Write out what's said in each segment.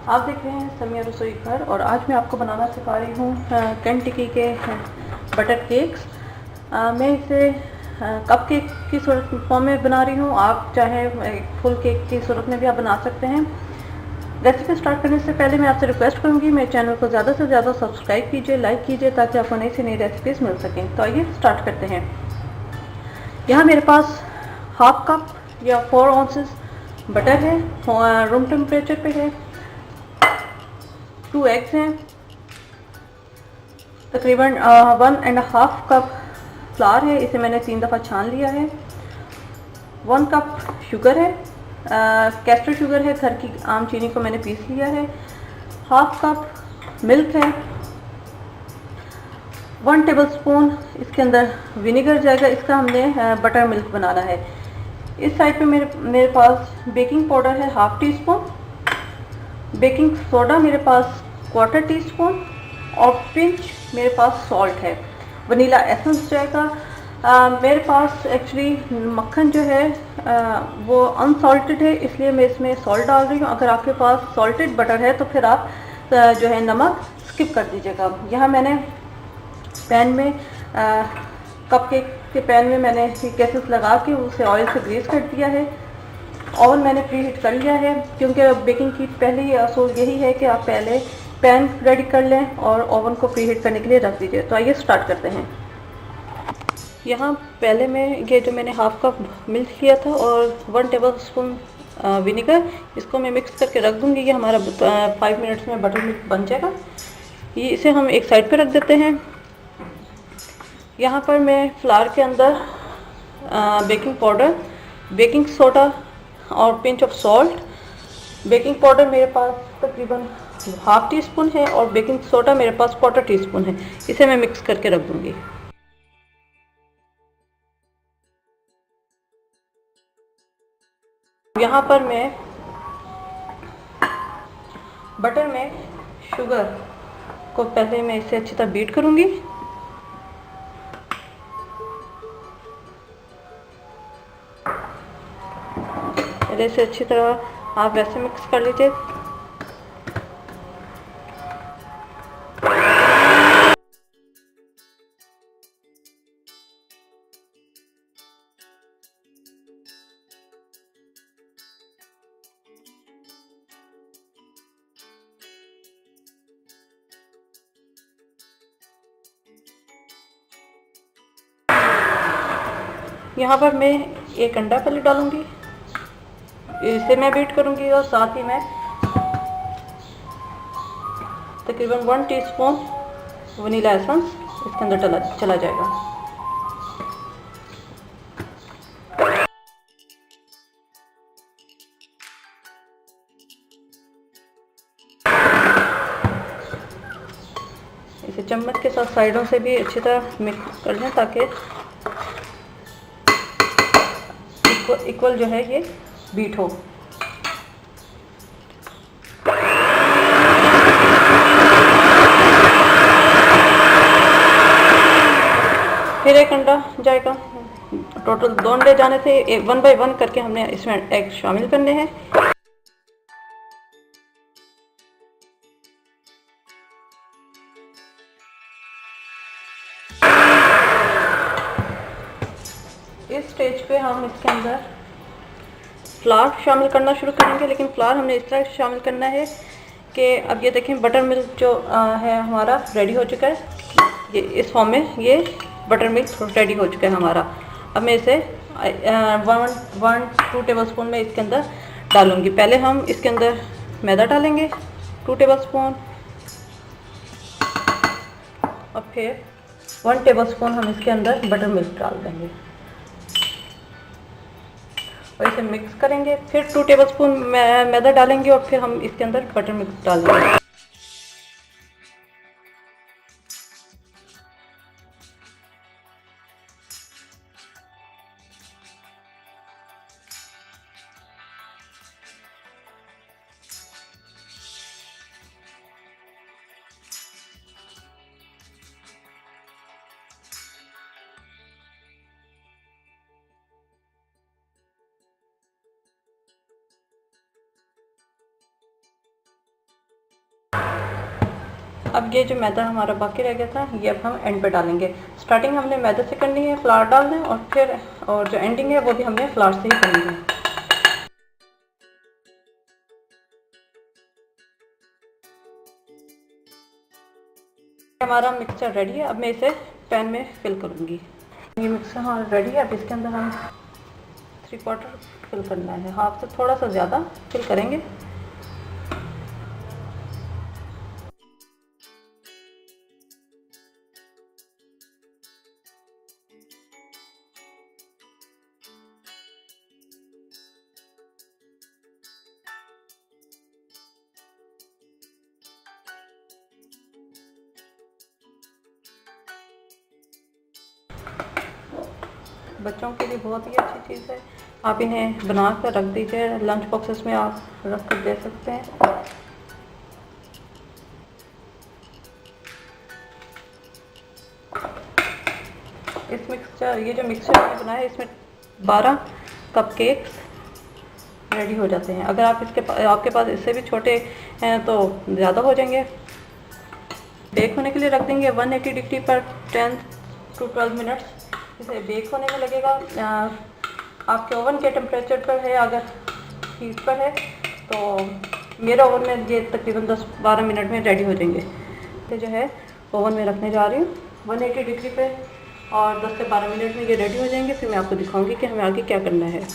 आप देख रहे हैं समिया रसोई घर और आज मैं आपको बनाना सिखा रही हूँ केंटकी के बटर केक्स। मैं इसे कप केक की सूरत फॉर्म में बना रही हूँ। आप चाहे फुल केक की सूरत में भी आप बना सकते हैं। रेसिपी स्टार्ट करने से पहले मैं आपसे रिक्वेस्ट करूँगी मेरे चैनल को ज़्यादा से ज़्यादा सब्सक्राइब कीजिए, लाइक कीजिए ताकि आपको नई से नई रेसिपीज़ मिल सकें। तो आइए स्टार्ट करते हैं। यहाँ मेरे पास हाफ कप या 4 ऑन्सेस बटर है, रूम टेम्परेचर पे है। 2 एग्स हैं, तकरीबन 1.5 कप फ्लावर है, इसे मैंने 3 दफ़ा छान लिया है। 1 कप शुगर है, कैस्टर शुगर है, घर की आम चीनी को मैंने पीस लिया है। हाफ कप मिल्क है। 1 टेबलस्पून इसके अंदर विनेगर जाएगा, इसका हमने बटर मिल्क बनाना है। इस साइड पे मेरे पास बेकिंग पाउडर है half tea spoon, baking soda मेरे पास 1/4 टीस्पून और पिंच मेरे पास सॉल्ट है। वनीला एसेंस जाएगा। मेरे पास एक्चुअली मक्खन जो है वो अनसॉल्टेड है, इसलिए मैं इसमें सॉल्ट डाल रही हूँ। अगर आपके पास सॉल्टेड बटर है तो फिर आप जो है नमक स्किप कर दीजिएगा। यहाँ मैंने पैन में कप केक के पैन में मैंने केसेस लगा के उसे ऑयल से ग्रीस कर दिया है। ओवन मैंने प्री हीट कर लिया है, क्योंकि बेकिंग की पहली असूल यही है कि आप पहले पैन रेडी कर लें और ओवन को प्री हीट करने के लिए रख दीजिए। तो आइए स्टार्ट करते हैं। यहाँ पहले मैं ये जो मैंने हाफ कप मिल्क लिया था और 1 टेबलस्पून विनेगर, इसको मैं मिक्स करके रख दूँगी। ये हमारा 5 मिनट्स में बटर मिल्क बन जाएगा। ये इसे हम एक साइड पे रख देते हैं। यहाँ पर मैं फ्लावर के अंदर बेकिंग पाउडर, बेकिंग सोडा और pinch of salt. Baking powder मेरे पास तकरीबन हाफ टी स्पून है और बेकिंग सोडा मेरे पास 1/4 टीस्पून है। इसे मैं मिक्स करके रख दूंगी। यहाँ पर मैं बटर में शुगर को पहले मैं इसे अच्छी तरह बीट करूंगी। इसे अच्छी तरह आप वैसे मिक्स कर लीजिए। यहाँ पर मैं एक अंडा पहले डालूंगी, इसे मैं बीट करूंगी और साथ ही मैं तकरीबन 1 टीस्पून वनीला एसेंस इसके अंदर चला जाएगा। इसे चम्मच के साथ साइडों से भी अच्छी तरह मिक्स कर लें ताकि इक्वल जो है ये बीट हो। फिर एक अंडा जाएगा। टोटल 2 अंडे जाने थे। 1 बाय 1 करके हमने इसमें एग शामिल करने हैं। इस स्टेज पे हम इसके अंदर फ्लावर शामिल करना शुरू करेंगे, लेकिन फ्लावर हमने इस तरह शामिल करना है कि अब ये देखें बटर मिल्क जो है हमारा रेडी हो चुका है। ये इस फॉर्म में ये बटर मिल्क रेडी हो चुका है हमारा। अब मैं इसे 1-2 टेबलस्पून में इसके अंदर डालूंगी। पहले हम इसके अंदर मैदा डालेंगे 2 टेबलस्पून और फिर 1 टेबलस्पून हम इसके अंदर बटर मिल्क डाल देंगे और इसे मिक्स करेंगे। फिर 2 टेबलस्पून मैदा डालेंगे और फिर हम इसके अंदर बटर मिल्क डाल देंगे। अब ये जो मैदा हमारा बाकी रह गया था ये अब हम एंड पे डालेंगे। स्टार्टिंग हमने मैदे से करनी है, फ्लावर डालना है, और जो एंडिंग है वो भी हमने फ्लावर से ही करनी है। हमारा मिक्सचर रेडी है। अब मैं इसे पैन में फिल करूँगी। ये मिक्सचर हमारा रेडी है। अब इसके अंदर हम 3/4 फिल करना है, हाफ से थोड़ा सा ज़्यादा फिल करेंगे। बच्चों के लिए बहुत ही अच्छी चीज़ है। आप इन्हें बना कर रख दीजिए, लंच बॉक्सेस में आप रख कर दे सकते हैं। ये जो मिक्सचर मैंने बनाया है इसमें 12 कपकेक्स रेडी हो जाते हैं। अगर आपके पास इससे भी छोटे हैं तो ज़्यादा हो जाएंगे। बेक होने के लिए रख देंगे 180 डिग्री पर 10 to 12 मिनट्स। इसे बेक होने में लगेगा। आपके ओवन के टेम्परेचर पर है, अगर हीट पर है तो मेरे ओवन में ये तकरीबन 10-12 मिनट में रेडी हो जाएंगे। तो जो है ओवन में रखने जा रही हूँ 180 डिग्री पे, और 10 से 12 मिनट में ये रेडी हो जाएंगे। फिर मैं आपको दिखाऊंगी कि हमें आगे क्या करना है।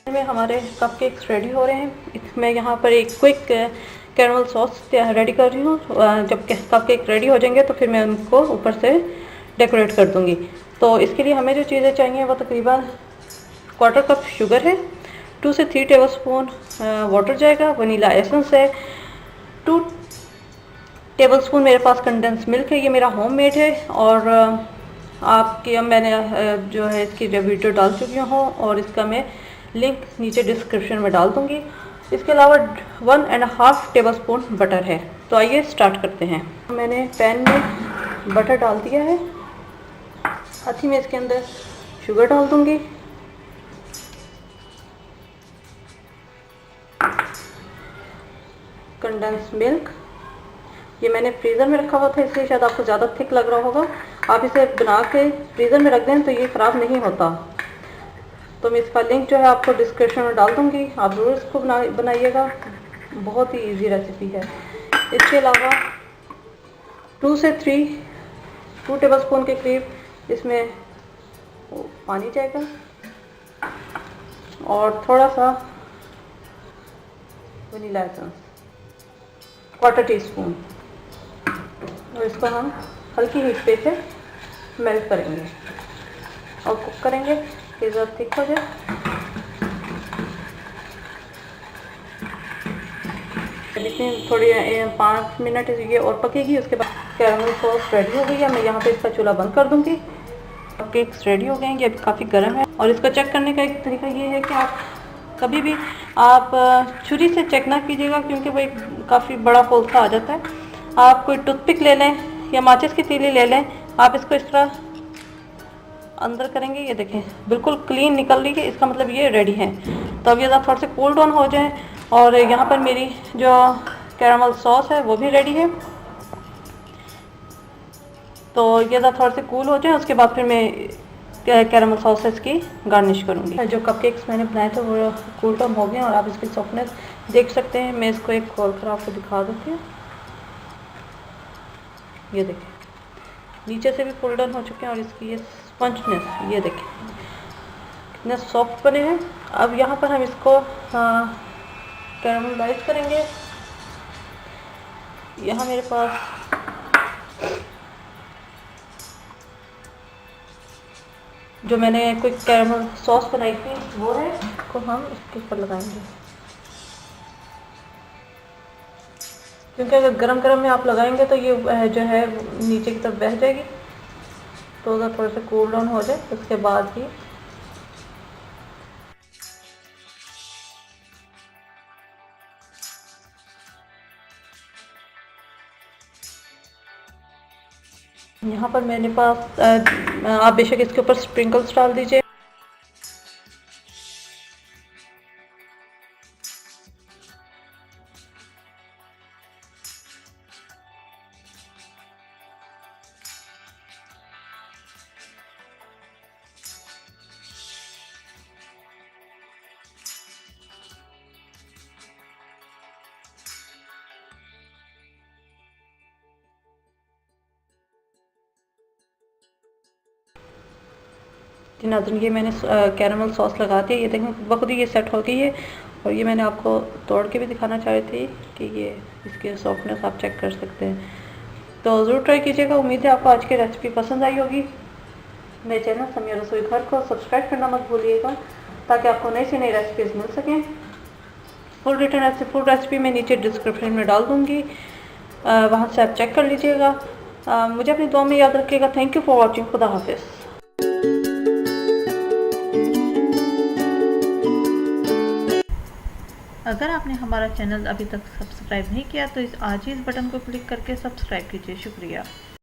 में हमारे कपकेक्स रेडी हो रहे हैं। मैं यहाँ पर एक क्विक कैरमल सॉस रेडी कर रही हूँ। जब कपकेक रेडी हो जाएंगे तो फिर मैं उनको ऊपर से डेकोरेट कर दूँगी। तो इसके लिए हमें जो चीज़ें चाहिए वो तकरीबन 1/4 कप शुगर है, 2 से 3 टेबलस्पून वाटर जाएगा, वनीला एसेंस है, 2 टेबलस्पून मेरे पास कंडेंस मिल्क है, ये मेरा होममेड है। और आपके मैंने जो है इसकी वीडियो डाल चुकी हूँ और इसका मैं लिंक नीचे डिस्क्रिप्शन में डाल दूँगी। इसके अलावा 1.5 टेबलस्पून बटर है। तो आइए स्टार्ट करते हैं। मैंने पैन में बटर डाल दिया है। साथ ही मैं इसके अंदर शुगर डाल दूँगी, कंडेंस मिल्क। ये मैंने फ्रीज़र में रखा हुआ था इसलिए शायद आपको ज़्यादा थिक लग रहा होगा। आप इसे बना के फ्रीज़र में रख दें तो ये ख़राब नहीं होता। तो मैं इसका लिंक जो है आपको डिस्क्रिप्शन में डाल दूँगी, आप ज़रूर इसको बनाइएगा। बहुत ही इजी रेसिपी है। इसके अलावा 2 से 2 टेबलस्पून के करीब इसमें पानी जाएगा और थोड़ा सा वनीला एसेंस 1/4 टीस्पून, और इसको हम हल्की हीट पे से मेल्ट करेंगे और कुक करेंगे कि ज़रा थिक हो जाए। इसमें थोड़ी 5 मिनट ये और पकेगी। उसके बाद कैरमल सॉस रेडी हो गई है। मैं यहाँ पे इसका चूल्हा बंद कर दूँगी। केक्स रेडी हो गए हैं। ये अभी काफ़ी गर्म है। और इसको चेक करने का एक तरीका ये है कि आप कभी भी छुरी से चेक ना कीजिएगा, क्योंकि वो एक काफ़ी बड़ा होल सा आ जाता है। आप कोई टूथपिक ले लें या माचिस की तीली ले लें, आप इसको इस तरह अंदर करेंगे, ये देखें बिल्कुल क्लीन निकल रही है। इसका मतलब ये रेडी है। तो अब ये थोड़ा से कूल डाउन हो जाए। और यहाँ पर मेरी जो कैरमल सॉस है वो भी रेडी है। तो ये थोड़ा से कूल हो जाए, उसके बाद फिर मैं कैरमल सॉसेस की गार्निश करूँगी। जो कपकेक्स मैंने बनाए थे वो कूल डाउन हो गए और आप इसकी सॉफ्टनेस देख सकते हैं। मैं इसको एक खोल कर आपको दिखा देती हूँ। ये देखें नीचे से भी कूल डाउन हो चुके हैं और इसकी ये स्पंजनेस ये देखें कितने सॉफ्ट बने हैं। अब यहाँ पर हम इसको कैरमलाइज करेंगे। यहाँ मेरे पास जो मैंने कोई कैरमल सॉस बनाई थी वो है, इसको हम इसके ऊपर लगाएंगे, क्योंकि अगर गरम गरम में आप लगाएंगे तो ये जो है नीचे की तरफ बह जाएगी। तो अगर थोड़ा सा कूल डाउन हो जाए उसके बाद ही यहाँ पर मेरे पास आप बेशक इसके ऊपर स्प्रिंकल्स डाल दीजिए। नाज़रीन ये मैंने कैरमल सॉस लगा दी, ये देखें बखुद ही ये सेट हो गई है। और ये मैंने आपको तोड़ के भी दिखाना चाह रही थी कि ये इसकी सॉफ्टनेस आप चेक कर सकते हैं। तो ज़रूर ट्राई कीजिएगा। उम्मीद है आपको आज की रेसिपी पसंद आई होगी। मेरे चैनल समिया रसोई घर को सब्सक्राइब करना मत भूलिएगा ताकि आपको नई से नई रेसिपीज़ मिल सकें। फुल रेसिपी मैं नीचे डिस्क्रिप्शन में डाल दूँगी, वहाँ से आप चेक कर लीजिएगा। मुझे अपनी दुआ में याद रखिएगा। Thank you for watching. खुदा हाफिज़। अगर आपने हमारा चैनल अभी तक सब्सक्राइब नहीं किया तो आज ही इस बटन को क्लिक करके सब्सक्राइब कीजिए। शुक्रिया।